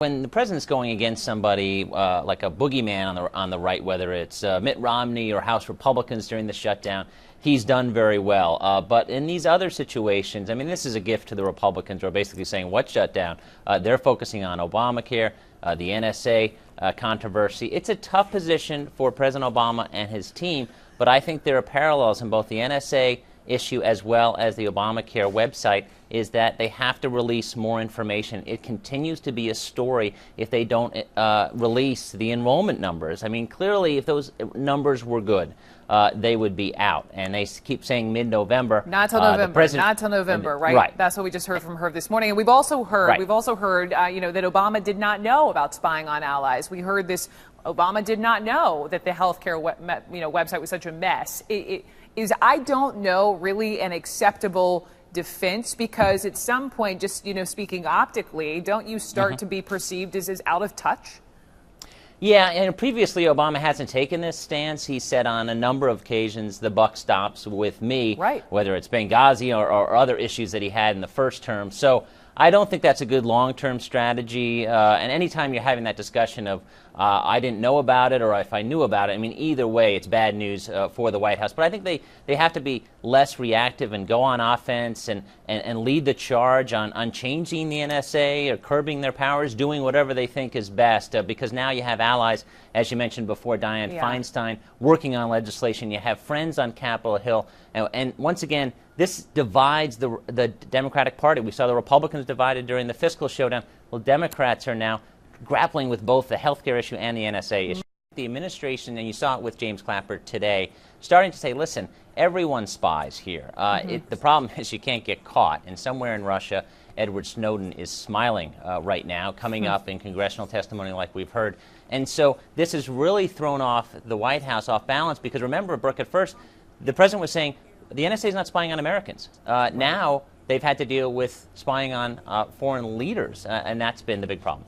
When the president's going against somebody like a boogeyman on the right, whether it's Mitt Romney or House Republicans during the shutdown, he's done very well. But in these other situations, I mean, this is a gift to the Republicans who are basically saying, what shutdown? They're focusing on Obamacare, the NSA controversy. It's a tough position for President Obama and his team, but I think there are parallels in both the NSA issue as well as the Obamacare website, is that they have to release more information. It continues to be a story if they don't release the enrollment numbers. I mean, clearly, if those numbers were good, they would be out. And they keep saying mid-November. Not till November. Not till November, right? Right. That's what we just heard from her this morning. And we've also heard, that Obama did not know about spying on allies. We heard this. Obama did not know that the healthcare website was such a mess. Is I don't know really an acceptable defense, because at some point, just speaking optically, don't you start to be perceived as out of touch? Yeah, and previously Obama hasn't taken this stance. He said on a number of occasions, the buck stops with me, right, whether it's Benghazi or other issues that he had in the first term. So I don't think that's a good long-term strategy. And anytime you're having that discussion of I didn't know about it, or if I knew about it, I mean, either way, it's bad news for the White House. But I think they have to be less reactive and go on offense and lead the charge on changing the NSA or curbing their powers, doing whatever they think is best, because now you have allies, as you mentioned before, Dianne Feinstein, working on legislation. You have friends on Capitol Hill. And once again, this divides the Democratic Party. We saw the Republicans divided during the fiscal showdown. Well, Democrats are now grappling with both the health care issue and the NSA issue. The administration, and you saw it with James Clapper today, starting to say, listen, everyone spies here. The problem is you can't get caught. And somewhere in Russia, Edward Snowden is smiling right now, coming up in congressional testimony like we've heard. And so this has really thrown off the White House off balance, because remember, Brooke, at first, the president was saying, the NSA is not spying on Americans. Now they've had to deal with spying on foreign leaders, and that's been the big problem.